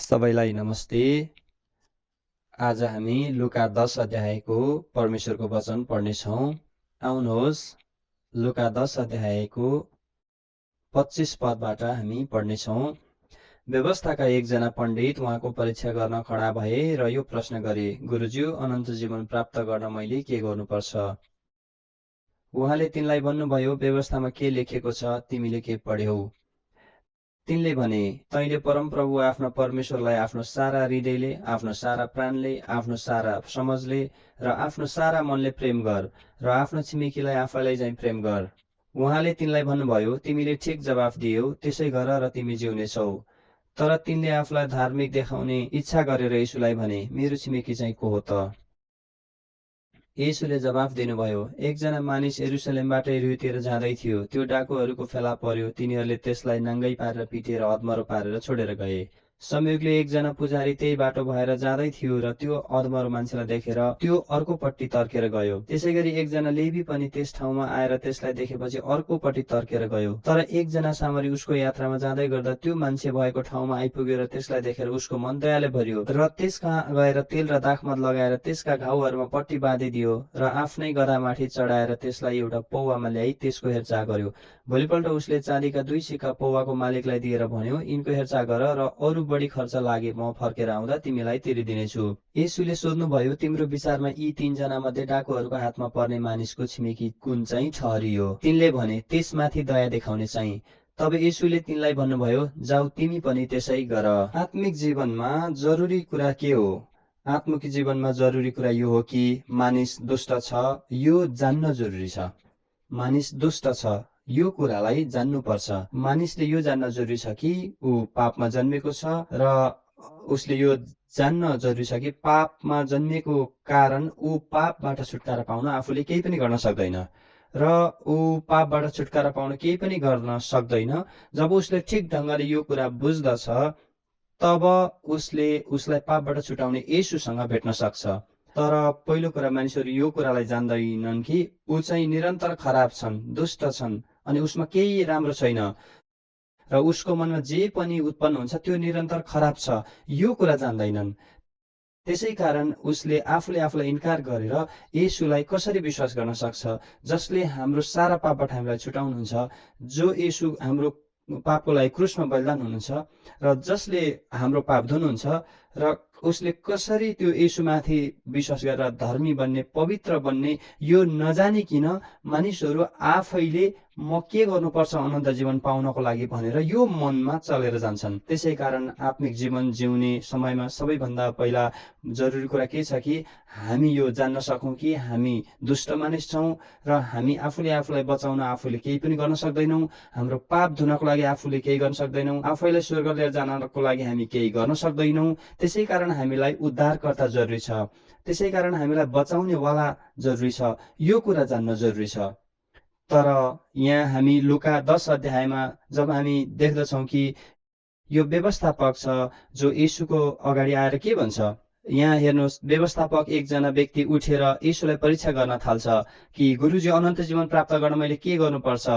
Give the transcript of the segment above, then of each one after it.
सबैलाई नमस्ते। आज हामी लुका 10 अध्यायको परमेश्वरको वचन पढ्नेछौँ। आउनुहोस्, लुका 10 अध्यायको 25 पदबाट हामी पढ्नेछौँ। व्यवस्थाका एकजना पण्डित उहाँको परीक्षा गर्न खडा भए र यो प्रश्न गरे, गुरुज्यू, अनन्त जीवन प्राप्त गर्न मैले के गर्नुपर्छ? उहाँले तिनलाई भन्नुभयो, व्यवस्थामा के लेखेको छ, तिमीले के पढ्यौ? तिनले भने, तैँले परमप्रभु आफ्ना परमेश्वरलाई आफ्नो सारा हृदयले, आफ्नो सारा प्राणले, आफ्नो सारा समझले र आफ्नो सारा मनले प्रेम गर र आफ्नो छिमेकीलाई आफैलाई झैं प्रेम गर। उहाँले तिनलाई भन्नुभयो, तिमीले ठिक जवाफ दियौ, त्यसै गर र तिमी जिउनेछौ। तर तिनले आफूलाई धार्मिक देखाउने इच्छा गरेर येशूलाई भने, मेरो छिमेकी चाहिँ को हो त? येशूले जवाफ दिनुभयो, एकजना मानिस यरुसलेमबाट यरीहोतिर जाँदै थियो। त्यो डाकुहरूको फेला पर्यो। तिनीहरूले त्यसलाई नाङ्गै पारेर पिटेर अधमरो पारेर छोडेर गए। संयोगले एकजना पुजारी त्यही बाटो भएर जाँदै थियो र त्यो अधमरो मान्छेलाई देखेर त्यो अर्कोपट्टि तर्केर गयो। त्यसैगरी एकजना लेवी पनि त्यस ठाउँमा आएर त्यसलाई देखेपछि अर्कोपट्टि तर्केर गयो। तर एकजना सामरी उसको यात्रामा जाँदै गर्दा त्यो मान्छे भएको ठाउँमा आइपुगेर त्यसलाई देखेर उसको मन दयाले भरियो र त्यसकहाँ गएर तेल र दाखमत लगाएर त्यसका घाउहरूमा पट्टी बाँधिदियो र आफ्नै गधामाथि चढाएर त्यसलाई एउटा पौवामा ल्याई त्यसको हेरचाह गर्यो। भोलिपल्ट उसले चाँदीका 2 सिक्का पौवाको मालिकलाई दिएर भन्यो, यिनको हेरचाह गर र अरू बढी खर्च लागे म फर्केर आउँदा तिमीलाई तिरिदिनेछु। येशूले सोध्नुभयो, तिम्रो विचारमा यी 3 जना मध्ये डाकुहरूको हातमा पर्ने मानिसको छिमेकी कुन चाहिँ ठहरियो? तिनले भने, त्यसमाथि दया देखाउने चाहिँ। तब येशूले तिनलाई भन्नुभयो, जाऊ तिमी पनि त्यसै गर। आत्मिक जीवनमा जरुरी कुरा के हो? आत्मिक जीवनमा जरुरी कुरा यो हो कि मानिस दुष्ट छ, यो जान्न जरुरी छ। मानिस दुष्ट छ, यो कुरालाई जान्नुपर्छ। मानिसले यो जान्न जरुरी छ कि ऊ पापमा जन्मेको छ र उसले यो जान्न जरुरी छ कि पापमा जन्मेको कारण ऊ पापबाट छुटकारा पाउन आफूले केही पनि गर्न सक्दैन र ऊ पापबाट छुटकारा पाउन केही पनि गर्न सक्दैन। जब उसले ठिक ढङ्गले यो कुरा बुझ्दछ तब उसलाई पापबाट छुटाउने येशूसँग भेट्न सक्छ। तर पहिलो कुरा मानिसहरू यो कुरालाई जान्दैनन् कि ऊ चाहिँ निरन्तर खराब छन्, दुष्ट छन् अनि उसमा केही राम्रो छैन र उसको मनमा जे पनि उत्पन्न हुन्छ त्यो निरन्तर खराब छ, यो कुरा जान्दैनन्। त्यसै कारण उसले आफूले आफूलाई इन्कार गरेर येशूलाई कसरी विश्वास गर्न सक्छ, जसले हाम्रो सारा पापबाट हामीलाई छुटाउनुहुन्छ, जो येशू हाम्रो पापको लागि क्रुसमा बलिदान हुनुहुन्छ र जसले हाम्रो पाप धुनुहुन्छ र उसले कसरी त्यो येशूमाथि विश्वास गरेर धर्मी बन्ने, पवित्र बन्ने, यो नजानिकन मानिसहरू आफैले म के गर्नुपर्छ अनन्त जीवन पाउनको लागि भनेर यो मनमा चलेर जान्छन्। त्यसै कारण आत्मिक जीवन जिउने समयमा सबैभन्दा पहिला जरुरी कुरा के छ कि हामी यो जान्न सकौँ कि हामी दुष्ट मानिस छौँ र हामी आफूले आफूलाई बचाउन आफूले केही पनि गर्न सक्दैनौँ। हाम्रो पाप धुनको लागि आफूले केही गर्न सक्दैनौँ। आफैलाई स्वर्ग लिएर जानको लागि हामी केही गर्न सक्दैनौँ। त्यसै कारण हामीलाई उद्धारकर्ता जरुरी छ। त्यसै कारण हामीलाई बचाउनेवाला जरुरी छ। यो कुरा जान्न जरुरी छ। तर यहाँ हामी लुका 10 अध्यायमा जब हामी देख्दछौँ कि यो व्यवस्थापक छ जो येशूको अगाडि आएर के भन्छ, यहाँ हेर्नुहोस्, व्यवस्थापक एकजना व्यक्ति उठेर येशूलाई परीक्षा गर्न थाल्छ कि गुरुजी, अनन्त जीवन प्राप्त गर्न मैले के गर्नुपर्छ?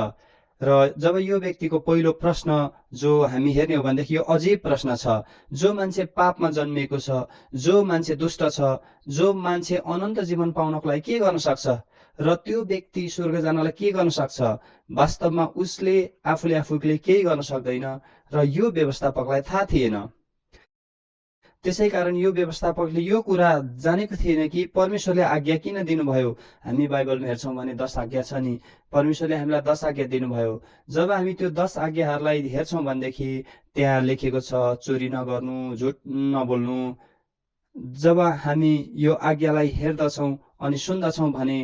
र जब यो व्यक्तिको पहिलो प्रश्न जो हामी हेर्ने हो भनेदेखि यो अजीब प्रश्न छ। जो मान्छे पापमा जन्मिएको छ, जो मान्छे दुष्ट छ, जो मान्छे अनन्त जीवन पाउनको लागि के गर्न सक्छ र त्यो व्यक्ति स्वर्ग जानलाई के गर्न सक्छ? वास्तवमा उसले आफूले केही गर्न सक्दैन र यो व्यवस्थापकलाई थाहा थिएन। त्यसै कारण यो व्यवस्थापकले यो कुरा जानेको थिएन कि परमेश्वरले आज्ञा किन दिनुभयो। हामी बाइबलमा हेर्छौँ भने 10 आज्ञा छ नि, परमेश्वरले हामीलाई 10 आज्ञा दिनुभयो। जब हामी त्यो 10 आज्ञाहरूलाई हेर्छौँ भनेदेखि त्यहाँ लेखेको छ, चोरी नगर्नु, झुट नबोल्नु। जब हामी यो आज्ञालाई हेर्दछौँ अनि सुन्दछौँ भने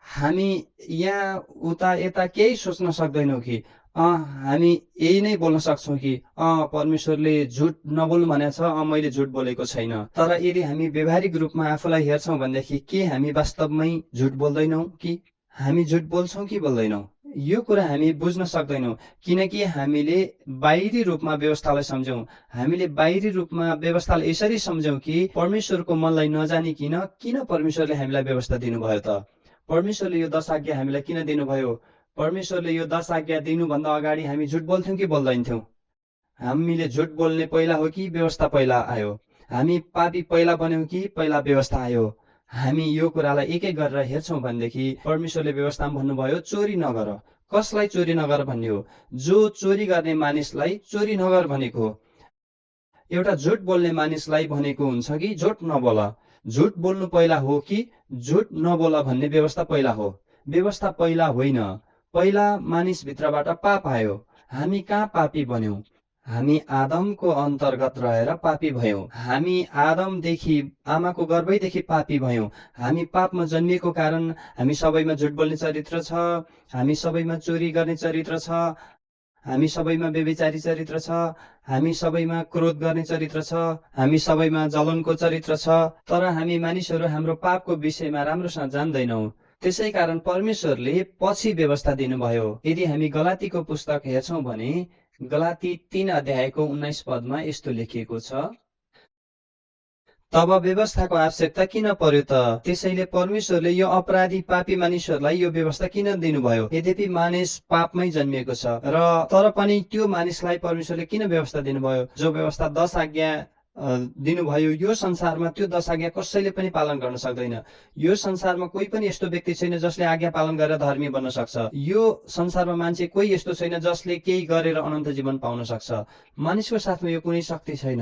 हामी यहाँ उता यता केही सोच्न सक्दैनौँ कि हामी यही नै बोल्न सक्छौँ कि परमेश्वरले झुट नबोल्नु भनेको छ, मैले झुट बोलेको छैन। तर यदि हामी व्यवहारिक रूपमा आफूलाई हेर्छौँ भनेदेखि के हामी वास्तवमै झुट बोल्दैनौँ कि हामी झुट बोल्छौँ कि बोल्दैनौँ? यो कुरा हामी बुझ्न सक्दैनौँ किनकि हामीले बाहिरी रूपमा व्यवस्थालाई सम्झौँ। हामीले बाहिरी रूपमा व्यवस्थालाई यसरी सम्झौँ कि परमेश्वरको मनलाई नजानिकन किन परमेश्वरले हामीलाई व्यवस्था दिनुभयो त? परमेश्वरले यो 10 आज्ञा हामीलाई किन दिनुभयो? परमेश्वरले यो 10 आज्ञा दिनुभन्दा अगाडि हामी झुट बोल्थ्यौँ कि बोल्दैनथ्यौँ? हामीले झुट बोल्ने पहिला हो कि व्यवस्था पहिला आयो? हामी पापी पहिला बन्यौँ कि पहिला व्यवस्था आयो? हामी यो कुरालाई एक एक गरेर हेर्छौँ भनेदेखि परमेश्वरले व्यवस्थामा भन्नुभयो चोरी नगर। कसलाई चोरी नगर भन्ने हो? जो चोरी गर्ने मानिसलाई चोरी नगर भनेको हो। एउटा झुट बोल्ने मानिसलाई भनेको हुन्छ कि झुट नबोल। झुट बोल्नु पहिला हो कि झुट नबोल भन्ने व्यवस्था पहिला हो? व्यवस्था पहिला होइन। पहिला मानिसभित्रबाट पाप आयो। हामी कहाँ पापी बन्यौँ? हामी आदमको अन्तर्गत रहेर पापी भयौँ। हामी आदमदेखि आमाको गर्भैदेखि पापी भयौँ। हामी पापमा जन्मिएको कारण हामी सबैमा झुट बोल्ने चरित्र छ, हामी सबैमा चोरी गर्ने चरित्र छ, हामी सबैमा व्यभिचारी चरित्र छ, हामी सबैमा क्रोध गर्ने चरित्र छ, हामी सबैमा जलनको चरित्र छ। तर हामी मानिसहरू हाम्रो पापको विषयमा राम्रोसँग जान्दैनौँ। त्यसै कारण परमेश्वरले पछि व्यवस्था दिनुभयो। यदि हामी गलातीको पुस्तक हेर्छौँ भने गलाती 3 अध्यायको 19 पदमा यस्तो लेखिएको छ, तब व्यवस्थाको आवश्यकता किन पर्यो त? त्यसैले परमेश्वरले यो अपराधी पापी मानिसहरूलाई यो व्यवस्था किन दिनुभयो? यद्यपि मानिस पापमै जन्मिएको छ र तर पनि त्यो मानिसलाई परमेश्वरले किन व्यवस्था दिनुभयो? जो व्यवस्था 10 आज्ञा दिनुभयो, यो संसारमा त्यो 10 आज्ञा कसैले पनि पालन गर्न सक्दैन। यो संसारमा कोही पनि यस्तो व्यक्ति छैन जसले आज्ञा पालन गरेर धर्मी बन्न सक्छ। यो संसारमा मान्छे कोही यस्तो छैन जसले केही गरेर अनन्त जीवन पाउन सक्छ। मानिसको साथमा यो कुनै शक्ति छैन।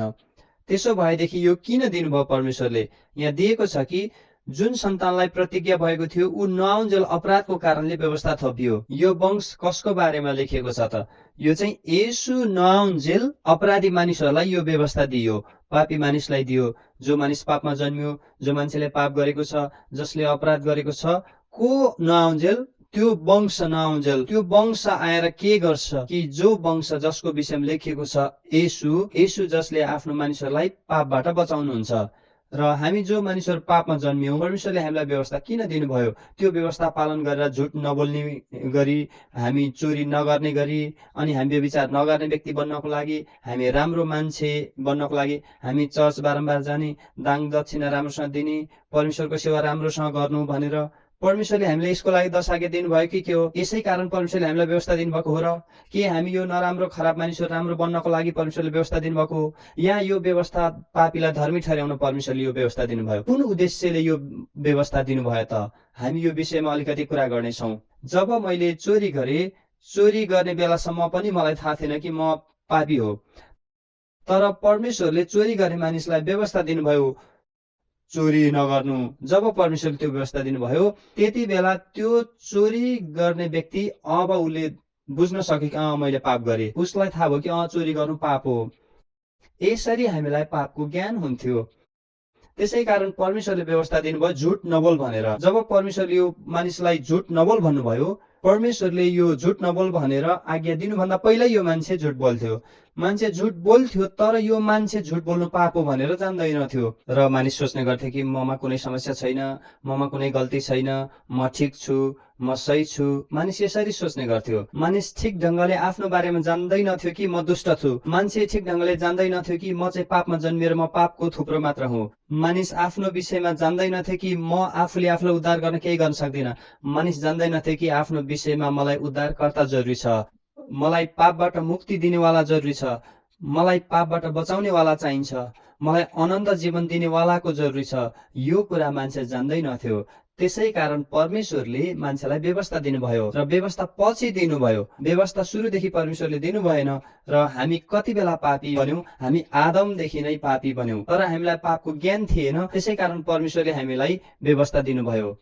त्यसो भएदेखि यो किन दिनुभयो परमेश्वरले? यहाँ दिएको छ कि जुन सन्तानलाई प्रतिज्ञा भएको थियो ऊ नआउन्जेल अपराधको कारणले व्यवस्था थपियो। यो वंश कसको बारेमा लेखिएको छ त? यो चाहिँ येशू नआउन्जेल अपराधी मानिसहरूलाई यो व्यवस्था दियो, पापी मानिसलाई दियो। जो मानिस पापमा जन्मियो, जो मान्छेले पाप गरेको छ, जसले अपराध गरेको छ, को नआउन्जेल? त्यो वंश नआउन्जेल। त्यो वंश आएर के गर्छ कि जो वंश जसको विषयमा लेखिएको छ येशू जसले आफ्नो मानिसहरूलाई पापबाट बचाउनुहुन्छ। र हामी जो मानिसहरू पापमा जन्मियौँ, परमेश्वरले हामीलाई व्यवस्था किन दिनुभयो? त्यो व्यवस्था पालन गरेर झुट नबोल्ने गरी, हामी चोरी नगर्ने गरी, अनि हामी व्यभिचार नगर्ने व्यक्ति बन्नको लागि, हामी राम्रो मान्छे बन्नको लागि, हामी चर्च बारम्बार जाने, दान दक्षिणा राम्रोसँग दिने, परमेश्वरको सेवा राम्रोसँग गर्नु भनेर परमेश्वरले हामीलाई यसको लागि 10 आज्ञा दिनुभयो कि के हो? यसै कारण परमेश्वरले हामीलाई व्यवस्था दिनुभएको हो र? के हामी यो नराम्रो खराब मानिसहरू राम्रो बन्नको लागि परमेश्वरले व्यवस्था दिनुभएको हो? यहाँ यो व्यवस्था पापीलाई धर्मी ठहर्याउन परमेश्वरले यो व्यवस्था दिनुभयो। कुन उद्देश्यले यो व्यवस्था दिनुभयो त? हामी यो विषयमा अलिकति कुरा गर्नेछौँ। जब मैले चोरी गरेँ, चोरी गर्ने बेलासम्म पनि मलाई थाहा थिएन कि म पापी हो। तर परमेश्वरले चोरी गर्ने मानिसलाई व्यवस्था दिनुभयो चोरी नगर्नु। जब परमेश्वरले त्यो व्यवस्था दिनुभयो त्यति बेला त्यो चोरी गर्ने व्यक्ति अब उसले बुझ्न सक्यो कि मैले पाप गरेँ। उसलाई थाहा भयो कि चोरी गर्नु पाप हो। यसरी हामीलाई पापको ज्ञान हुन्थ्यो। त्यसै कारण परमेश्वरले व्यवस्था दिनुभयो झुट नबोल भनेर। जब परमेश्वरले यो मानिसलाई झुट नबोल भन्नुभयो, परमेश्वरले यो झुट नबोल भनेर आज्ञा दिनुभन्दा पहिल्यै यो मान्छे झुट बोल्थ्यो। मान्छे झुट बोल्थ्यो तर यो मान्छे झुट बोल्नु पाप हो भनेर जान्दैनथ्यो। र मानिस सोच्ने गर्थ्यो कि ममा कुनै समस्या छैन, ममा कुनै गल्ती छैन, म ठिक छु, म सही छु। मानिस यसरी सोच्ने गर्थ्यो। मानिस ठिक ढङ्गले आफ्नो बारेमा जान्दैनथ्यो कि म दुष्ट छु। मान्छे ठिक ढङ्गले जान्दैनथ्यो कि म चाहिँ पापमा जन्मिएर म पापको थुप्रो मात्र हुँ। मानिस आफ्नो विषयमा जान्दैनथ्यो कि म आफूले आफूलाई उद्धार गर्न केही गर्न सक्दिनँ। मानिस जान्दैनथ्यो कि आफ्नो विषयमा मलाई उद्धारकर्ता जरुरी छ, मलाई पापबाट मुक्ति दिनेवाला जरुरी छ, मलाई पापबाट बचाउनेवाला चाहिन्छ, मलाई अनन्त जीवन दिनेवालाको जरुरी छ। यो कुरा मान्छे जान्दैनथ्यो। त्यसै कारण परमेश्वरले मान्छेलाई व्यवस्था दिनुभयो र व्यवस्था पछि दिनुभयो। व्यवस्था सुरुदेखि परमेश्वरले दिनु भएन र हामी कति बेला पापी बन्यौँ? हामी आदमदेखि नै पापी बन्यौँ। तर हामीलाई पापको ज्ञान थिएन, त्यसै कारण परमेश्वरले हामीलाई व्यवस्था दिनुभयो।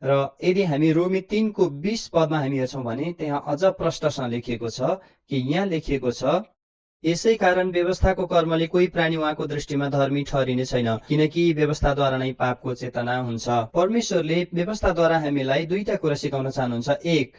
र यदि हामी रोमी 3को 20 पदमा हामी हेर्छौँ भने त्यहाँ अझ प्रष्टसँग लेखिएको छ कि यहाँ लेखिएको छ, यसै कारण व्यवस्थाको कर्मले कोही प्राणी उहाँको दृष्टिमा धर्मी ठहरिने छैन, किनकि व्यवस्थाद्वारा नै पापको चेतना हुन्छ। परमेश्वरले व्यवस्थाद्वारा हामीलाई दुईटा कुरा सिकाउन चाहनुहुन्छ। एक,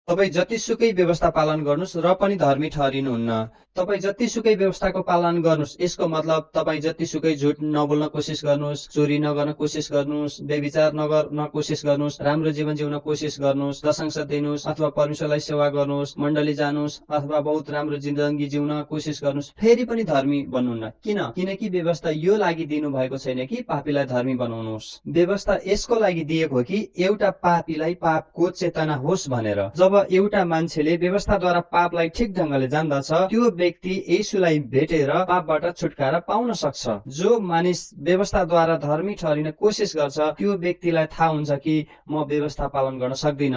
तपाईँ जतिसुकै व्यवस्था पालन गर्नुहोस् र पनि धर्मी ठहरिनुहुन्न। तपाईँ जतिसुकै व्यवस्थाको पालन गर्नुहोस्, यसको मतलब तपाईँ जतिसुकै झुट नबोल्न कोसिस गर्नुहोस्, चोरी नगर्न कोसिस गर्नुहोस्, व्यभिचार नगर्न कोसिस गर्नुहोस्, राम्रो जीवन जिउन कोसिस गर्नुहोस्, दशंश दिनुहोस् अथवा परमेश्वरलाई सेवा गर्नुहोस्, मण्डली जानुहोस् अथवा बहुत राम्रो जिन्दगी जिउन कोसिस गर्नुहोस्, फेरि पनि धर्मी बन्नुहुन्न। किन? किनकि व्यवस्था यो लागि दिनु भएको छैन कि पापीलाई धर्मी बनाउनुहोस्। व्यवस्था यसको लागि दिएको हो कि एउटा पापीलाई पापको चेतना होस् भनेर। जब एउटा मान्छेले व्यवस्थाद्वारा पापलाई ठिक ढंगले जान्दछ त्यो व्यक्ति येशूलाई भेटेर पापबाट छुटकारा पाउन सक्छ। जो मानिस व्यवस्थाद्वारा धर्मी ठहरिन कोसिस गर्छ त्यो व्यक्तिलाई थाहा हुन्छ कि म व्यवस्था पालन गर्न सक्दिन,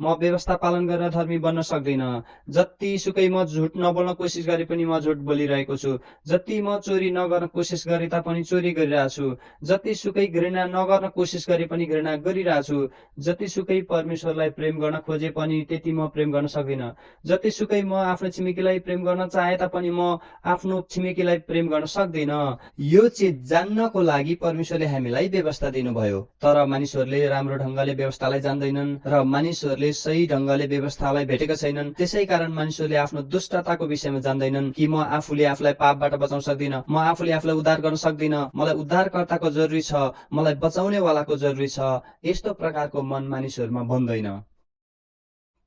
म व्यवस्था पालन गरेर धर्मी बन्न सक्दिन। जति सुकै म झुट नबोल्न कोसिस गरे पनि म झुट बोलिरहेको छु, जति म चोरी नगर्न कोसिस गरे तापनि चोरी गरिरहेको छु, जति सुकै घृणा नगर्न कोसिस गरे पनि घृणा गरिरहेको छु, जति सुकै परमेश्वरलाई प्रेम गर्न खोजे पनि त्यति म प्रेम गर्न सक्दिन, जति सुकै म आफ्नो छिमेकीलाई प्रेम गर्न चाहे तापनि म आफ्नो छिमेकीलाई प्रेम गर्न सक्दिन। यो चिज जान्नको लागि परमेश्वरले हामीलाई व्यवस्था दिनुभयो। तर मानिसहरूले राम्रो ढंगले व्यवस्थालाई जान्दैनन् र मानिसहरूले सही ढंगले व्यवस्थालाई भेटेका छैनन्। त्यसै कारण मानिसहरूले आफ्नो दुष्टताको विषयमा जान्दैनन् कि म आफूले आफूलाई पापबाट बचाउन सक्दिन, म आफूले आफूलाई उद्धार गर्न सक्दिन, मलाई उद्धारकर्ताको जरुरी छ, मलाई बचाउने वालाको जरुरी छ। यस्तो प्रकारको मन मानिसहरूमा बन्दैन।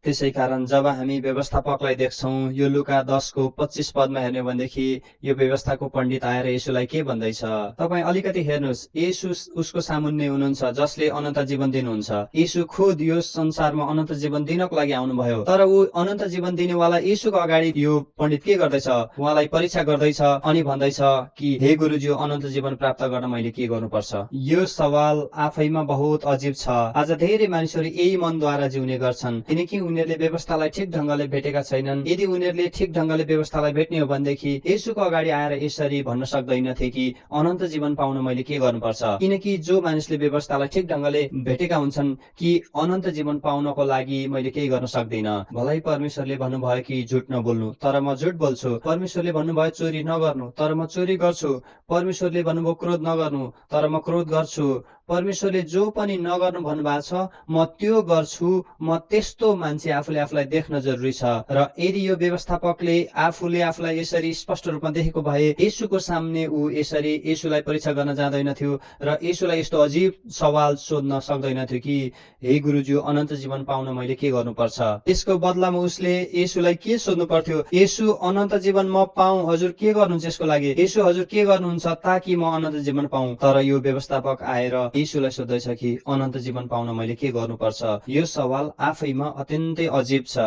त्यसै कारण जब हामी व्यवस्थापकलाई देख्छौं, यो लुका 10:25 पदमा हेर्ने भनेदेखि यो व्यवस्थाको पण्डित आएर येशूलाई के भन्दैछ, तपाई अलिकति हेर्नुस्, येशू उसको सामुन्ने हुनुहुन्छ जसले अनन्त जीवन दिनुहुन्छ। येशू खुद यो संसारमा अनन्त जीवन दिनको लागि आउनुभयो। तर ऊ अनन्त जीवन दिनेवाला येशूको अगाडि यो पण्डित के गर्दैछ, उहाँलाई परीक्षा गर्दैछ अनि भन्दैछ कि हे गुरुजी, अनन्त जीवन प्राप्त गर्न मैले के गर्नुपर्छ। यो सवाल आफैमा बहुत अजीब छ। आज धेरै मानिसहरू यही मनद्वारा जिउने गर्छन् किनकि उनीहरूले व्यवस्थालाई ठिक ढंगले भेटेका छैनन्। यदि उनीहरूले ठिक ढंगले व्यवस्थालाई भेट्ने हो भनेदेखि येशूको अगाडि आएर यसरी भन्न सक्दैनथे कि अनन्त जीवन पाउन मैले के गर्नुपर्छ, किनकि जो मानिसले व्यवस्थालाई ठिक ढंगले भेटेका हुन्छन् कि अनन्त जीवन पाउनको लागि मैले केही गर्न सक्दिन। भलै परमेश्वरले भन्नुभयो कि झुट नबोल्नु, तर म झुट बोल्छु। परमेश्वरले भन्नुभयो चोरी नगर्नु, तर म चोरी गर्छु। परमेश्वरले भन्नुभयो क्रोध नगर्नु, तर म क्रोध गर्छु। परमेश्वरले जो पनि नगर्नु भन्नुभएको छ म त्यो गर्छु। म त्यस्तो मान्छे आफूले आफूलाई देख्न जरुरी छ। र यदि यो व्यवस्थापकले आफूले आफूलाई यसरी स्पष्ट रूपमा देखेको भए येशूको सामने ऊ यसरी येशूलाई परीक्षा गर्न जाँदैन थियो र येशूलाई यस्तो अजीब सवाल सोध्न सक्दैन थियो कि हे गुरुजी, अनन्त जीवन पाउन मैले के गर्नुपर्छ। यसको बदलामा उसले येशूलाई के सोध्नु पर्थ्यो, येशू अनन्त जीवन म पाऊँ, हजुर के गर्नुहुन्छ यसको लागि, येशू हजुर के गर्नुहुन्छ ताकि म अनन्त जीवन पाऊँ। तर यो व्यवस्थापक आएर येशूलाई सोध्दैछ कि अनन्त जीवन पाउन मैले के गर्नुपर्छ। यो सवाल आफैमा अत्यन्तै अजीब छ।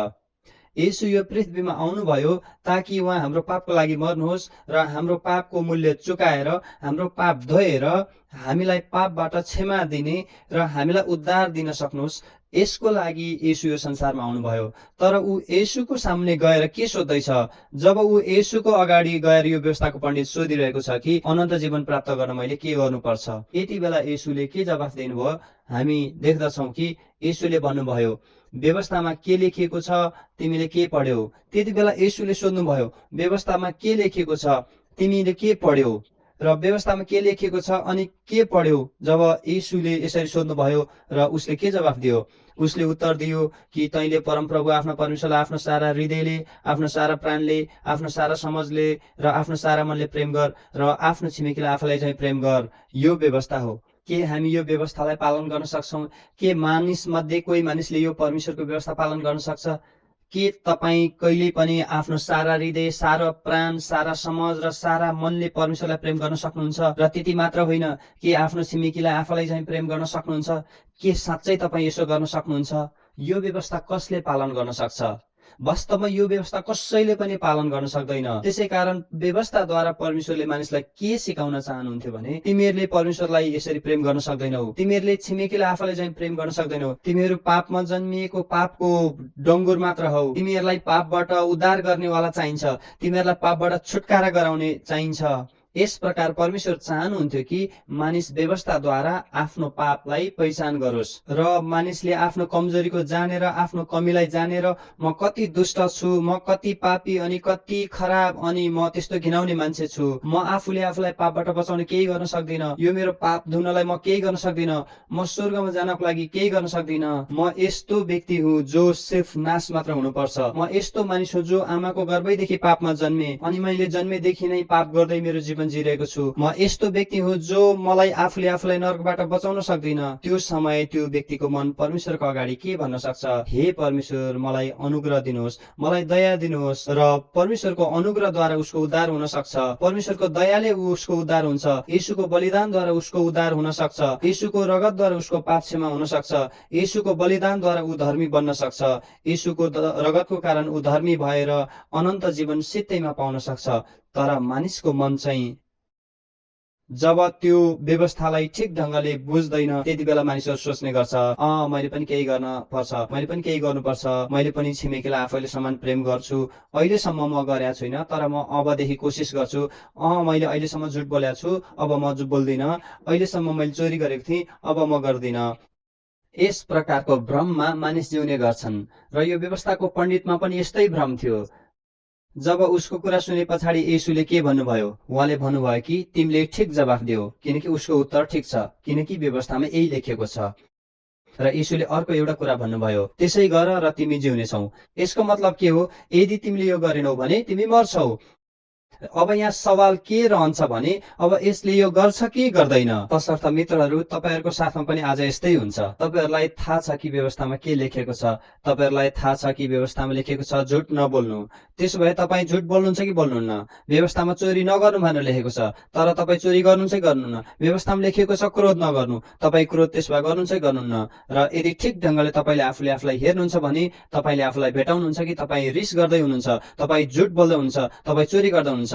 येशू यो पृथ्वीमा आउनुभयो ताकि उहाँ हाम्रो पापको लागि मर्नुहोस् र हाम्रो पापको मूल्य चुकाएर हाम्रो पाप धोएर हामीलाई पापबाट क्षमा दिने र हामीलाई उद्धार दिन सक्नुहोस्। यसको लागि येशू यो संसारमा आउनुभयो। तर ऊ येशूको सामने गएर के सोध्दैछ, जब ऊ येशूको अगाडि गएर यो व्यवस्थाको पण्डित सोधिरहेको छ कि अनन्त जीवन प्राप्त गर्न मैले के गर्नुपर्छ, यति बेला येशूले के जवाफ दिनुभयो हामी देख्दछौं कि येशूले भन्नुभयो व्यवस्थामा के लेखिएको छ तिमीले के पढ्यौ। त्यति बेला येशूले सोध्नुभयो व्यवस्थामा के लेखिएको छ तिमीले के पढ्यौ, र व्यवस्थामा के लेखिएको छ अनि के पढ्यौ। जब येशूले यसरी सोध्नुभयो र उसले के जवाफ दियो, उसले उत्तर दियो कि तैँले परमप्रभु आफ्नो परमेश्वरलाई आफ्नो सारा हृदयले, आफ्नो सारा प्राणले, आफ्नो सारा समझले र आफ्नो सारा मनले प्रेम गर र आफ्नो छिमेकीलाई आफूलाई चाहिँ प्रेम गर। यो व्यवस्था हो। के हामी यो व्यवस्थालाई पालन गर्न सक्छौं? के मानिस मध्ये कोही मानिसले यो परमेश्वरको व्यवस्था पालन गर्न सक्छ? के तपाई कहिले पनि आफ्नो सारा हृदय, सारा प्राण, सारा समझ र सारा मनले परमेश्वरलाई प्रेम गर्न सक्नुहुन्छ? र त्यति मात्र होइन, के आफ्नो छिमेकीलाई आफूलाई चाहिँ प्रेम गर्न सक्नुहुन्छ? के साँच्चै तपाई यसो गर्न सक्नुहुन्छ? यो व्यवस्था कसले पालन गर्न सक्छ? वास्तवमा यो व्यवस्था कसैले पनि पालन गर्न सक्दैन। त्यसै कारण व्यवस्थाद्वारा परमेश्वरले मानिसलाई के सिकाउन चाहनुहुन्थ्यो भने तिमीहरूले परमेश्वरलाई यसरी प्रेम गर्न सक्दैनौ, तिमीहरूले छिमेकीलाई आफूलाई चाहिँ प्रेम गर्न सक्दैनौ, तिमीहरू पापमा जन्मिएको पापको डङ्गुर मात्र हौ, तिमीहरूलाई पापबाट उद्धार गर्नेवाला चाहिन्छ, तिमीहरूलाई पापबाट छुटकारा गराउने चाहिन्छ। यस प्रकार परमेश्वर चाहनुहुन्थ्यो कि मानिस व्यवस्थाद्वारा आफ्नो पापलाई पहिचान गरोस् र मानिसले आफ्नो कमजोरीको जानेर, आफ्नो कमीलाई जानेर म कति दुष्ट छु, म कति पापी अनि कति खराब अनि म त्यस्तो घिनाउने मान्छे छु, म आफूले आफूलाई पापबाट बचाउन केही गर्न सक्दिन, यो मेरो पाप धुनलाई म केही गर्न सक्दिन, म स्वर्गमा जानको लागि केही गर्न सक्दिन, म यस्तो व्यक्ति हुँ जो सिर्फ नाश मात्र हुनुपर्छ, म यस्तो मानिस हुँ जो आमाको गर्भैदेखि पापमा जन्मे अनि मैले जन्मेदेखि नै पाप गर्दै मेरो जीवन जीवन जिरहेको छु, म यस्तो व्यक्ति हुँ जो मलाई आफूलाई नरकबाट बचाउन सक्दिन। त्यो समय त्यो व्यक्तिको मन परमेश्वरको अगाडि के भन्न सक्छ? हे परमेश्वर, मलाई अनुग्रह दिनुहोस्, मलाई दया दिनुहोस्। र परमेश्वरको अनुग्रहद्वारा उसको उद्धार हुन सक्छ। परमेश्वरको दयाले उसको उद्धार हुन्छ। येशूको बलिदानद्वारा उसको उद्धार हुन सक्छ। येशूको रगतद्वारा उसको पाप क्षमा हुन सक्छ। येशूको बलिदानद्वारा ऊ धर्मी बन्न सक्छ। येशूको रगतको कारण ऊ धर्मी भएर अनन्त जीवन सित्तैमा पाउन सक्छ। तर मानिसको मन चाहिँ जब त्यो व्यवस्थालाई ठिक ढंगले बुझ्दैन, त्यति बेला मानिसहरू सोच्ने गर्छ, मैले पनि केही गर्न पर्छ, मैले पनि केही गर्नुपर्छ, मैले पनि छिमेकीलाई आफैले समान प्रेम गर्छु, अहिलेसम्म म गरेको छुइनँ तर म अबदेखि कोसिस गर्छु, मैले अहिलेसम्म झुट बोलेको छु, अब म झुट बोल्दिन, अहिलेसम्म मैले चोरी गरेको थिएँ, अब म गर्दिन। यस प्रकारको भ्रममा मानिस जिउने गर्छन्। र यो व्यवस्थाको पण्डितमा पनि यस्तै भ्रम थियो। जब उसको कुरा सुने पछाडि येशूले के भन्नुभयो? उहाँले भन्नुभयो कि तिमीले ठिक जवाफ दियो, किनकि उसको उत्तर ठिक छ, किनकि व्यवस्थामा यही लेखेको छ। र येशूले अर्को एउटा कुरा भन्नुभयो, त्यसै गर र तिमी जिउनेछौ। यसको मतलब के हो? यदि तिमीले यो गरेनौ भने तिमी मर्छौ। अब यहाँ सवाल के रहन्छ भने अब यसले यो गर्छ कि गर्दैन? तसर्थ मित्रहरू, तपाईहरुको साथमा पनि आज यस्तै हुन्छ। तपाईहरुलाई थाहा छ कि व्यवस्थामा के लेखेको छ। तपाईहरुलाई थाहा छ कि व्यवस्थामा लेखेको छ झुट नबोल्नु। त्यसो भए तपाई झुट बोल्नुहुन्छ कि बोल्नुहुन्न? व्यवस्थामा चोरी नगर्नु भनेर लेखेको छ, तर तपाई चोरी गर्नुहुन्छ कि गर्नुहुन्न? व्यवस्थामा लेखेको छ क्रोध नगर्नु, तपाई क्रोध त्यसो भए गर्नुहुन्छ कि गर्नुहुन्न? र यदि ठिक ढंगले तपाईले आफूले आफूलाई हेर्नुहुन्छ भने तपाईले आफूलाई भेटाउनुहुन्छ कि तपाई रिस गर्दै हुनुहुन्छ, तपाई झुट बोल्दै हुनुहुन्छ, तपाई चोरी गर्दै हुनुहुन्छ।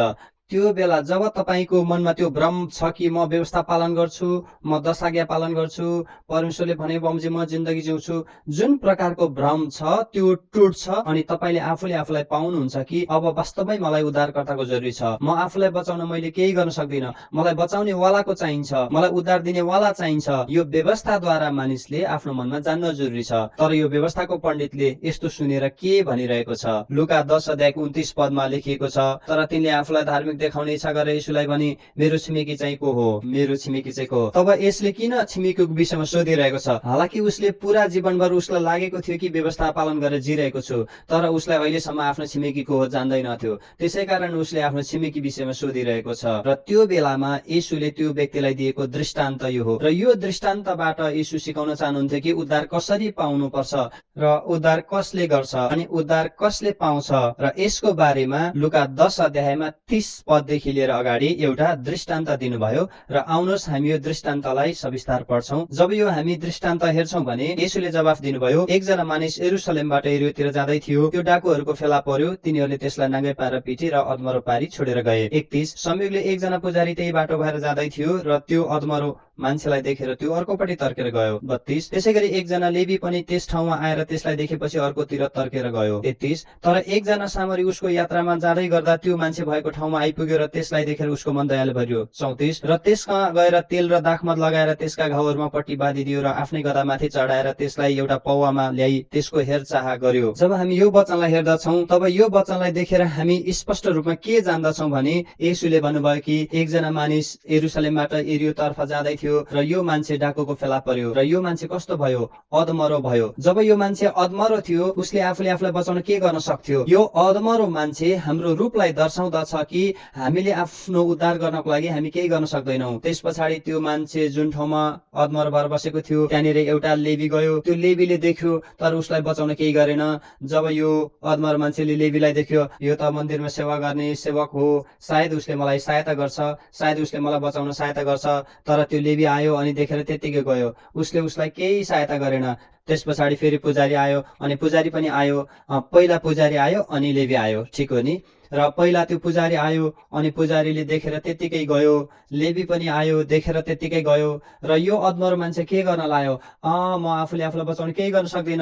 त्यो बेला जब तपाईको मनमा त्यो भ्रम छ कि म व्यवस्था पालन गर्छु, म 10 आज्ञा पालन गर्छु, परमेश्वरले भने बमोजिम म जिन्दगी जिउँछु, जुन प्रकारको भ्रम छ त्यो टुट्छ अनि तपाईले आफूले आफूलाई पाउनुहुन्छ कि अब वास्तवमै मलाई उद्धारकर्ताको जरुरी छ। म आफूलाई बचाउन मैले केही गर्न सक्दिन, मलाई बचाउने वालाको चाहिन्छ, मलाई उद्धार दिने वाला चाहिन्छ। यो व्यवस्थाद्वारा मानिसले आफ्नो मनमा जान्न जरुरी छ। तर यो व्यवस्थाको पण्डितले यस्तो सुनेर के भनिरहेको छ? लुका 10 अध्यायको 29 पदमा लेखिएको छ, तर तिनले आफूलाई धार्मिक देखाउने इच्छा गरे येशूलाई भने मेरो छिमेकी चाहिँ को हो? मेरो छिमेकी चाहिँ को? तब यसले किन छिमेकीको विषयमा सोधिरहेको छ? हालाकि उसले पूरा जीवनभर उसलाई लागेको थियो कि व्यवस्था पालन गरेर जिरहेको छु, तर उसलाई अहिलेसम्म आफ्नो छिमेकी को हो जान्दैन थियो। त्यसैकारण उसले आफ्नो छिमेकी विषयमा सोधिरहेको छ। र त्यो बेलामा येशूले त्यो व्यक्तिलाई दिएको दृष्टान्त यो हो। र यो दृष्टान्तबाट येशू सिकाउन चाहनुहुन्थ्यो कि उद्धार कसरी पाउनु पर्छ र उद्धार कसले गर्छ अनि उद्धार कसले पाउँछ। र यसको बारेमा लुका 10 अध्यायमा 30 पददेखि लिएर अगाडि एउटा दृष्टान्त दिनुभयो। र आउनुहोस् हामी यो दृष्टान्तलाई सविस्तार पढ्छौं। जब यो हामी दृष्टान्त हेर्छौं भने येशूले जवाफ दिनुभयो, एकजना मानिस यरुशलेमबाट यरीहोतिर जाँदै थियो, त्यो डाकुहरूको फेला पर्यो, तिनीहरूले त्यसलाई नाङ्गै पारेर पिटी र अधमरो पारी छोडेर गए। 31 संयोगले एकजना पुजारी त्यही बाटो भएर जाँदै थियो र त्यो अधमरो मान्छेलाई देखेर त्यो अर्कोपट्टि तर्केर गयो। 32 त्यसैगरी एकजना लेवी पनि त्यस ठाउँमा आएर त्यसलाई देखेपछि अर्कोतिर तर्केर गयो। 33 तर एकजना सामरी उसको यात्रामा जाँदै गर्दा त्यो मान्छे भएको ठाउँमा आइपुग्यो र त्यसलाई देखेर उसको मन दयाले भरियो। 34 र त्यसमा गएर तेल र दाखमत लगाएर त्यसका घाउहरूमा पट्टी बाँधिदियो र आफ्नै गधामाथि चढाएर त्यसलाई एउटा पौवामा ल्याई त्यसको हेरचाह गर्यो। जब हामी यो वचनलाई हेर्दछौं तब यो वचनलाई देखेर हामी स्पष्ट रूपमा के जान्दछौं भने येशूले भन्नुभयो कि एकजना मानिस यरुशलेमबाट यरीहो तर्फ जाँदै थियो र यो मान्छे डाकुको फेला पर्यो र यो मान्छे कस्तो भयो? अधमरो भयो। जब यो मान्छे अधमरो थियो उसले आफूले आफूलाई बचाउन के गर्न सक्थ्यो? यो अधमरो मान्छे हाम्रो रूपलाई दर्शाउँदछ कि हामीले आफ्नो उद्धार गर्नको लागि हामी केही गर्न सक्दैनौं। त्यस पछाडि त्यो मान्छे जुन ठाउँमा अधमरो भएर बसेको थियो त्यहाँनिर एउटा लेवी गयो। त्यो लेवीले देख्यो तर उसलाई बचाउन केही गरेन। जब यो अधमरो मान्छेले लेवीलाई देख्यो, यो त मन्दिरमा सेवा गर्ने सेवक हो, सायद उसले मलाई सहायता गर्छ, सायद उसले मलाई बचाउन सहायता गर्छ। तर त्यो लेवी आयो अनि देखेर त्यत्तिकै गयो, उसले उसलाई केही सहायता गरेन। त्यस पछाडि फेरि पुजारी आयो अनि पुजारी पनि आयो। पहिला पुजारी आयो अनि लेवी आयो, ठिक हो नि? र पहिला त्यो पुजारी आयो अनि पुजारीले देखेर त्यत्तिकै गयो, लेवी पनि आयो देखेर त्यत्तिकै गयो। र यो अधमरो मान्छे के गर्न लाग्यो? म आफूले आफूलाई बचाउन केही गर्न सक्दिन।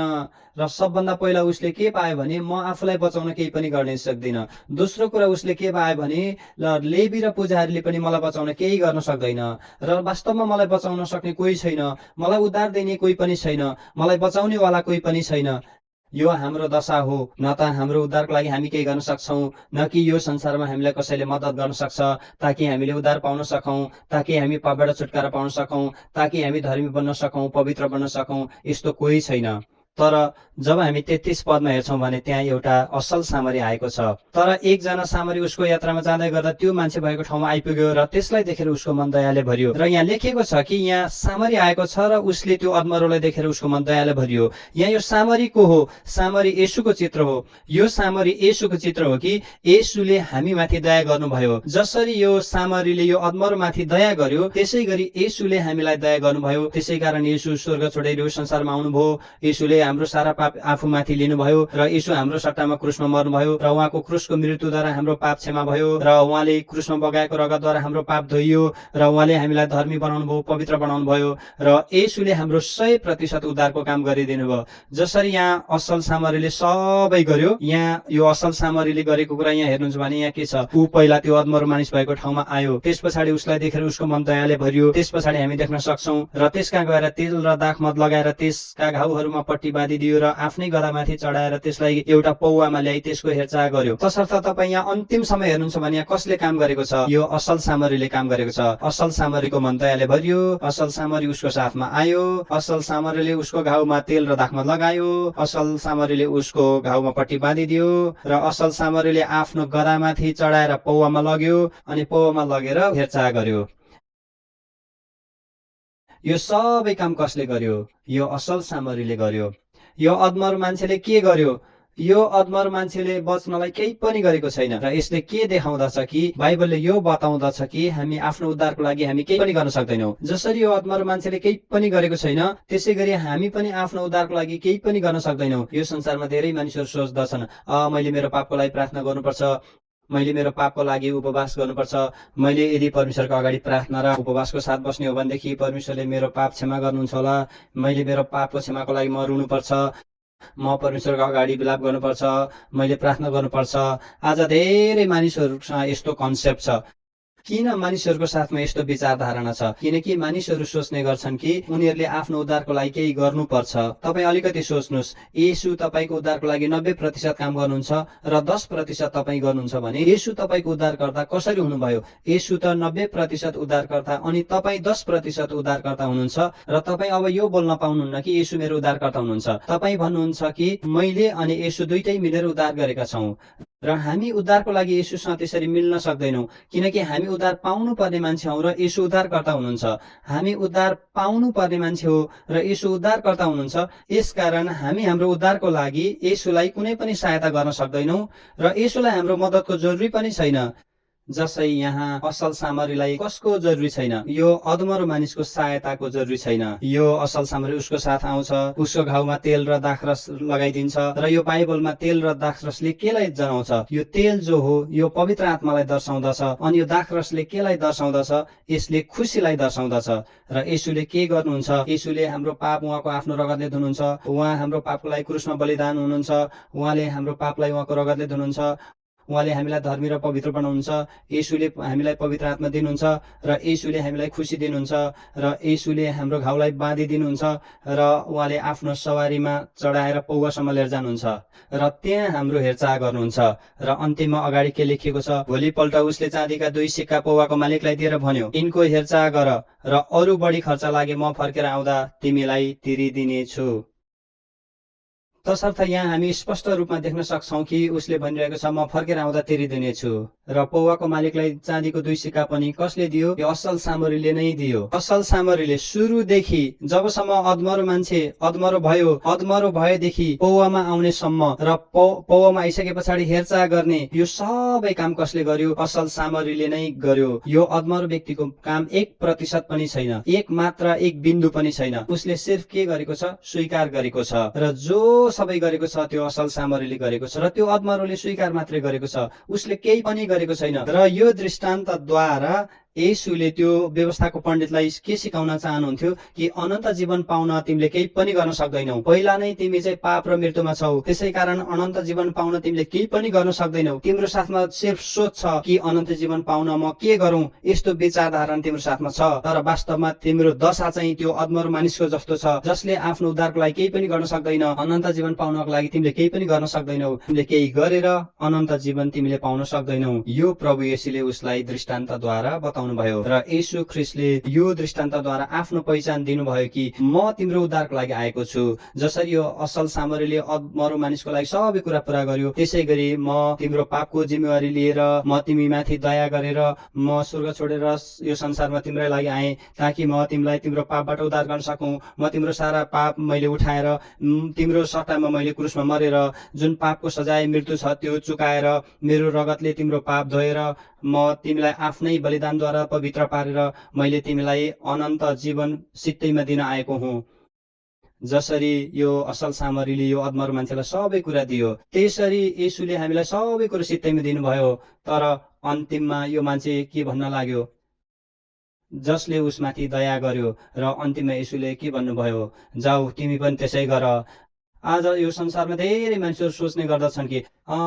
र सबभन्दा पहिला उसले के पायो भने म आफूलाई बचाउन केही पनि गर्न सक्दिन। दोस्रो कुरा उसले के पायो भने लेवी र पुजारीले पनि मलाई बचाउन केही गर्न सक्दैन र वास्तवमा मलाई बचाउन सक्ने कोही छैन, मलाई उद्धार दिने कोही पनि छैन, मलाई बचाउने वाला कोही पनि छैन। यो हाम्रो दशा हो। न त हाम्रो उद्धारको लागि हामी केही गर्न सक्छौं, न कि यो संसारमा हामीलाई कसैले मद्दत गर्न सक्छ ताकि हामीले उद्धार पाउन सकौं, ताकि हामी पापबाट छुटकारा पाउन सकौं, ताकि हामी धर्मी बन्न सकौं, पवित्र बन्न सकौं। यस्तो कोही छैन। तर जब हामी 33 पदमा हेर्छौँ भने त्यहाँ एउटा असल सामरी आएको छ। तर एकजना सामरी उसको यात्रामा जाँदै गर्दा त्यो मान्छे भएको ठाउँमा आइपुग्यो र त्यसलाई देखेर उसको मन दयाले भरियो। र यहाँ लेखिएको छ कि यहाँ सामरी आएको छ र उसले त्यो अधमरोलाई देखेर उसको मन दयाले भरियो। यहाँ यो सामरी को हो? सामरी येशूको चित्र हो। यो सामरी येशूको चित्र हो कि येशूले हामीमाथि दया गर्नुभयो। जसरी यो सामरीले यो अधमरोमाथि दया गर्यो त्यसै गरी येशूले हामीलाई दया गर्नुभयो। त्यसै कारण येशू स्वर्ग छोडेर यो संसारमा आउनुभयो। येशूले हाम्रो सारा पाप आफूमाथि लिनुभयो र येशू हाम्रो सट्टामा क्रुसमा मर्नुभयो र उहाँको क्रुसको मृत्युद्वारा हाम्रो पाप क्षमा भयो र उहाँले क्रुसमा बगाएको रगतद्वारा हाम्रो पाप धोइयो र उहाँले हामीलाई धर्मी बनाउनु भयो, पवित्र बनाउनु भयो र येशूले हाम्रो 100% उद्धारको काम गरिदिनु भयो। जसरी यहाँ असल सामरीले सबै गर्यो, यहाँ यो असल सामरीले गरेको कुरा यहाँ हेर्नुहुन्छ भने यहाँ के छ? ऊ पहिला त्यो अधमरो मानिस भएको ठाउँमा आयो, त्यस पछाडि उसलाई देखेर उसको मन दयाले भरियो। त्यस पछाडि हामी देख्न सक्छौं र त्यसका गएर तेल र दाखमत लगाएर त्यसका घाउहरूमा पट्टी बाँधिदियो र आफ्नै गधामाथि चढाएर त्यसलाई एउटा पौवामा ल्याई त्यसको हेरचाह गर्यो। तसर्थ तपाईँ यहाँ अन्तिम समय हेर्नुहुन्छ भने यहाँ कसले काम गरेको छ? यो असल सामरीले काम गरेको छ। असल सामरीको मन दयाले भरियो, असल सामरी उसको साथमा आयो, असल सामरीले उसको घाउमा तेल र दाखमत लगायो, असल सामरीले उसको घाउमा पट्टी बाँधिदियो र असल सामरीले आफ्नो गधामाथि चढाएर पौवामा लग्यो अनि पौवामा लगेर हेरचाह गर्यो। यो सबै काम कसले गर्यो? यो असल सामरीले गर्यो। यो अधमरो मान्छेले के गर्यो? यो अधमरो मान्छेले बच्नलाई केही पनि गरेको छैन र यसले के देखाउँदछ कि बाइबलले यो बताउँदछ कि हामी आफ्नो उद्धारको लागि हामी केही पनि गर्न सक्दैनौँ। जसरी यो अधमरो मान्छेले केही पनि गरेको छैन त्यसै गरी हामी पनि आफ्नो उद्धारको लागि केही पनि गर्न सक्दैनौँ। यो संसारमा धेरै मानिसहरू सोच्दछन् मैले मेरो पापको लागि प्रार्थना गर्नुपर्छ, मैले मेरो पापको लागि उपवास गर्नुपर्छ, मैले यदि परमेश्वरको अगाडि प्रार्थना र उपवासको साथ बस्ने हो भनेदेखि परमेश्वरले मेरो पाप क्षमा गर्नुहुन्छ होला, मैले मेरो पापको क्षमाको लागि म रुनुपर्छ, म परमेश्वरको अगाडि विलाप गर्नुपर्छ, मैले प्रार्थना गर्नुपर्छ। आज धेरै मानिसहरूसँग यस्तो कन्सेप्ट छ। किन मानिसहरूको साथमा यस्तो विचार धारणा छ? किनकि मानिसहरू सोच्ने गर्छन् कि उनीहरूले आफ्नो उद्धारको लागि केही गर्नुपर्छ। तपाईँ अलिकति सोच्नुहोस्, येशू तपाईँको उद्धारको लागि 90% काम गर्नुहुन्छ र 10% तपाईँ गर्नुहुन्छ भने येशू तपाईँको उद्धारकर्ता कसरी हुनुभयो? येशू त 90% उद्धारकर्ता अनि तपाईँ 10% उद्धारकर्ता हुनुहुन्छ र तपाईँ अब यो बोल्न पाउनुहुन्न कि येशू मेरो उद्धारकर्ता हुनुहुन्छ। तपाईँ भन्नुहुन्छ कि मैले अनि येशू दुइटै मिलेर उद्धार गरेका छौँ र हामी उद्धारको लागि येशूसँग त्यसरी मिल्न सक्दैनौँ किनकि हामी उद्धार पाउनु पर्ने मान्छे हौ र येशू उद्धारकर्ता हुनुहुन्छ। हामी उद्धार पाउनु पर्ने मान्छे हो र येशू उद्धारकर्ता हुनुहुन्छ। यसकारण हामी हाम्रो उद्धारको लागि येशूलाई कुनै पनि सहायता गर्न सक्दैनौँ र येशूलाई हाम्रो मद्दतको जरुरी पनि छैन। जसै यहाँ असल सामरीलाई कसको जरुरी छैन? यो अधमरो मानिसको सहायताको जरुरी छैन। यो असल सामरी उसको साथ आउँछ, उसको घाउमा तेल र दाखरस लगाइदिन्छ र यो बाइबलमा तेल र दाखरसले केलाई जनाउँछ? यो तेल जो हो यो पवित्र आत्मालाई दर्शाउँदछ अनि यो दाखरसले केलाई दर्शाउँदछ? यसले खुसीलाई दर्शाउँदछ। र येशूले के गर्नुहुन्छ? येशूले हाम्रो पाप उहाँको आफ्नो रगतले धुनुहुन्छ। उहाँ हाम्रो पापको लागि क्रुसमा बलिदान हुनुहुन्छ। उहाँले हाम्रो पापलाई उहाँको रगतले धुनुहुन्छ। उहाँले हामीलाई धर्मी र पवित्र बनाउनुहुन्छ। येशूले हामीलाई पवित्र आत्मा दिनुहुन्छ र येशूले हामीलाई खुसी दिनुहुन्छ र येशूले हाम्रो घाउलाई बाँधिदिनुहुन्छ र उहाँले आफ्नो सवारीमा चढाएर पौवासम्म लिएर जानुहुन्छ र त्यहाँ हाम्रो हेरचाह गर्नुहुन्छ। र अन्तिममा अगाडि के लेखिएको छ? भोलिपल्ट उसले चाँदीका 2 सिक्का पौवाको मालिकलाई दिएर भन्यो, यिनको हेरचाह गर र अरू बढी खर्च लागे म फर्केर आउँदा तिमीलाई तिरिदिनेछु। तसर्थ यहाँ हामी स्पष्ट रूपमा देख्न सक्छौं कि उसले भनिरहेको छ म फर्केर आउँदा तिरिदिनेछु र पौवाको मालिकलाई चाँदीको 2 सिक्का पनि कसले दियो? यो असल सामरीले नै दियो। असल सामरीले सुरुदेखि जबसम्म अधमरो मान्छे अधमरो भएदेखि पौवामा आउने सम्म र पौवामा आइसके पछाडि हेरचाह गर्ने यो सबै काम कसले गर्यो? असल सामरीले नै गर्यो। यो अधमरो व्यक्तिको काम 1% पनि छैन, एक बिन्दु पनि छैन। उसले सिर्फ के गरेको छ? स्वीकार गरेको छ र जो सबै गरेको छ त्यो असल सामरीले गरेको छ र त्यो अधमरोले स्वीकार मात्रै गरेको छ। उसले केही पनि गरेको छैन। र यो दृष्टान्तद्वारा येशूले त्यो व्यवस्थाको पण्डितलाई के सिकाउन चाहनुहुन्थ्यो कि अनन्त जीवन पाउन तिमीले केही पनि गर्न सक्दैनौ। पहिला नै तिमी चाहिँ पाप र मृत्युमा छौ, त्यसै कारण अनन्त जीवन पाउन तिमीले केही पनि गर्न सक्दैनौ। तिम्रो साथमा सिर्फ सोच छ कि अनन्त जीवन पाउन म के गरौँ, यस्तो विचारधारा तिम्रो साथमा छ। तर वास्तवमा तिम्रो दशा चाहिँ त्यो अधमरो मानिसको जस्तो छ जसले आफ्नो उद्धारको लागि केही पनि गर्न सक्दैन। अनन्त जीवन पाउनको लागि तिमीले केही पनि गर्न सक्दैनौ। तिमीले केही गरेर अनन्त जीवन तिमीले पाउन सक्दैनौ। यो प्रभु येशूले उसलाई दृष्टान्तद्वारा बताउनु देखाउनुभयो र येशू ख्रीष्टले यो दृष्टान्तद्वारा आफ्नो पहिचान दिनुभयो कि म तिम्रो उद्धारको लागि आएको छु। जसरी यो असल सामग्रीले मरु मानिसको लागि सबै कुरा पूरा गर्यो, त्यसै गरी म तिम्रो पापको जिम्मेवारी लिएर म तिमी माथि दया गरेर म स्वर्ग छोडेर यो संसारमा तिम्रै लागि आएँ, ताकि म तिमीलाई तिम्रो पापबाट उद्धार गर्न सकौँ। म तिम्रो सारा पाप मैले उठाएर तिम्रो सट्टामा मैले क्रुसमा मरेर जुन पापको सजाय मृत्यु छ त्यो चुकाएर मेरो रगतले तिम्रो पाप धोएर म तिमीलाई आफ्नै बलिदानद्वारा पवित्र पारेर मैले तिमीलाई अनन्त जीवन सित्तैमा दिन आएको हुँ। जसरी यो असल सामग्रीले यो अधमरो मान्छेलाई सबै कुरा दियो, त्यसरी येशूले हामीलाई सबै कुरा सित्तैमा दिनुभयो। तर अन्तिममा यो मान्छे के भन्न लाग्यो, जसले उसमाथि दया गर्यो, र अन्तिममा येशूले के भन्नुभयो, जाऊ तिमी पनि त्यसै गर। आज यो संसारमा धेरै मान्छेहरू सोच्ने गर्दछन् कि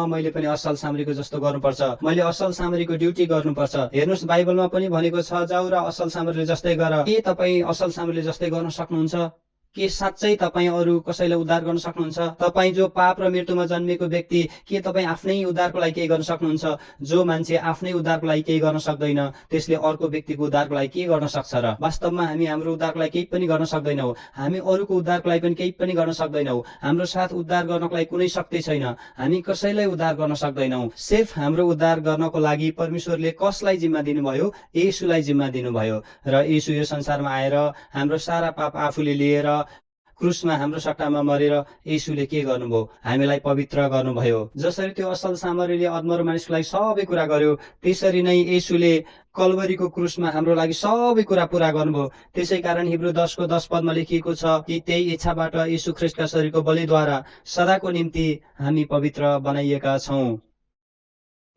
मैले पनि असल सामग्रीको जस्तो गर्नुपर्छ, मैले असल सामग्रीको ड्युटी गर्नुपर्छ। हेर्नुहोस्, बाइबलमा पनि भनेको छ, जाऊ र असल सामग्रीले जस्तै गर। के तपाईँ असल सामग्रीले जस्तै गर्न सक्नुहुन्छ? के साँच्चै तपाईँ अरू कसैलाई उद्धार गर्न सक्नुहुन्छ? तपाईँ जो पाप र मृत्युमा जन्मेको व्यक्ति, के तपाईँ आफ्नै उद्धारको लागि केही गर्न सक्नुहुन्छ? जो मान्छे आफ्नै उद्धारको लागि केही गर्न सक्दैन, त्यसले अर्को व्यक्तिको उद्धारको लागि के गर्न सक्छ र? वास्तवमा हामी हाम्रो उद्धारको लागि केही पनि गर्न सक्दैनौँ। हामी अरूको उद्धारको लागि पनि केही पनि गर्न सक्दैनौँ। हाम्रो साथ उद्धार गर्नको लागि कुनै शक्ति छैन। हामी कसैलाई उद्धार गर्न सक्दैनौँ। सिर्फ हाम्रो उद्धार गर्नको लागि परमेश्वरले कसलाई जिम्मा दिनुभयो? येशूलाई जिम्मा दिनुभयो। र येशू यो संसारमा आएर हाम्रो सारा पाप आफूले लिएर क्रुसमा हाम्रो सट्टामा मरेर येशूले के गर्नुभयो? हामीलाई पवित्र गर्नुभयो। जसरी त्यो असल सामग्रीले अधमरो मानिसको लागि सबै कुरा गर्यो, त्यसरी नै येशूले कल्वरीको क्रुसमा हाम्रो लागि सबै कुरा पूरा गर्नुभयो। त्यसै कारण हिब्रू 10:10 लेखिएको छ कि त्यही इच्छाबाट येशू ख्रीष्टका शरीरको बलिद्वारा सदाको निम्ति हामी पवित्र बनाइएका छौँ।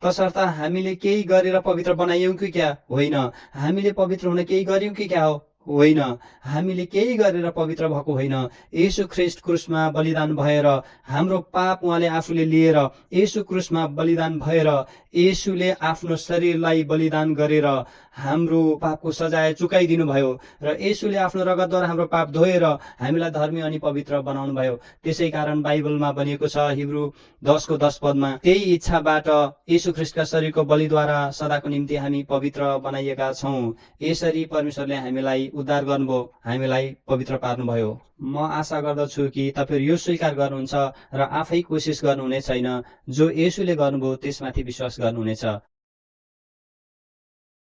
तसर्थ हामीले केही गरेर पवित्र बनाइयौँ कि क्या? होइन। हामीले पवित्र हुन केही गर्यौँ कि क्या हो? होइन। हामीले केही गरेर पवित्र भएको होइन। येशू ख्रीष्ट क्रुसमा बलिदान भएर हाम्रो पाप उहाँले आफूले लिएर येशू क्रुसमा बलिदान भएर येशूले आफ्नो शरीरलाई बलिदान गरेर हाम्रो पापको सजाय चुकाइदिनु भयो र येशूले आफ्नो रगतद्वारा हाम्रो पाप धोएर हामीलाई धर्मी अनि पवित्र बनाउनु भयो। त्यसै कारण बाइबलमा भनिएको छ हिब्रू 10:10 त्यही इच्छाबाट येशू ख्रीष्टका शरीरको बलिद्वारा सदाको निम्ति हामी पवित्र बनाइएका छौँ। यसरी परमेश्वरले हामीलाई उद्धार गर्नुभयो, हामीलाई पवित्र पार्नुभयो। म आशा गर्दछु कि तपाईँहरू यो स्वीकार गर्नुहुन्छ र आफै कोसिस गर्नुहुने छैन। जो येशूले गर्नुभयो त्यसमाथि विश्वास गर्नुहुनेछ।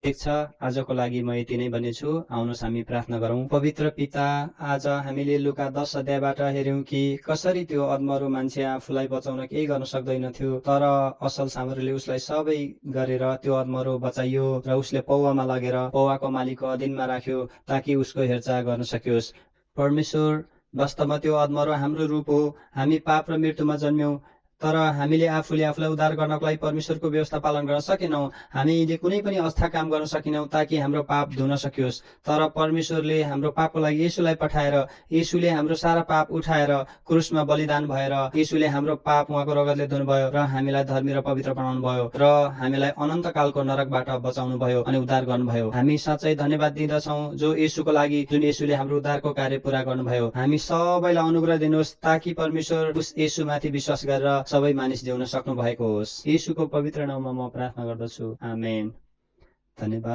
ठिक छ, आजको लागि म यति नै भन्नेछु। आउनुहोस् हामी प्रार्थना गरौँ। पवित्र पिता, आज हामीले लुका 10 अध्यायबाट हेऱ्यौँ कि कसरी त्यो अधमरो मान्छे आफूलाई बचाउन केही गर्न सक्दैन थियो, तर असल सामग्रीले उसलाई सबै गरेर त्यो अधमरो बचाइयो र उसले पौवामा लगेर पौवाको मालिकको अधीनमा राख्यो ताकि उसको हेरचाह गर्न सकियोस्। परमेश्वर, वास्तवमा त्यो अधमरो हाम्रो रूप हो। हामी पाप र मृत्युमा जन्म्यौँ, तर हामीले आफूले आफूलाई उद्धार गर्नको लागि परमेश्वरको व्यवस्था पालन गर्न सकेनौँ। हामीले कुनै पनि अवस्था काम गर्न सकेनौँ ताकि हाम्रो पाप धुन सकियोस्। तर परमेश्वरले हाम्रो पापको लागि येशूलाई पठाएर येशूले हाम्रो सारा पाप उठाएर क्रुसमा बलिदान भएर येशूले हाम्रो पाप उहाँको रगतले धुनुभयो र हामीलाई धर्मी र पवित्र बनाउनु भयो र हामीलाई अनन्तकालको नरकबाट बचाउनु भयो अनि उद्धार गर्नुभयो। हामी साँच्चै धन्यवाद दिँदछौँ जो येशूको लागि, जुन येशूले हाम्रो उद्धारको कार्य पूरा गर्नुभयो। हामी सबैलाई अनुग्रह दिनुहोस् ताकि परमेश्वर उस येशूमाथि विश्वास गरेर सबै मानिस जिउन सक्नु भएको होस्। येशूको पवित्र नाममा म प्रार्थना गर्दछु। आमेन। धन्यवाद।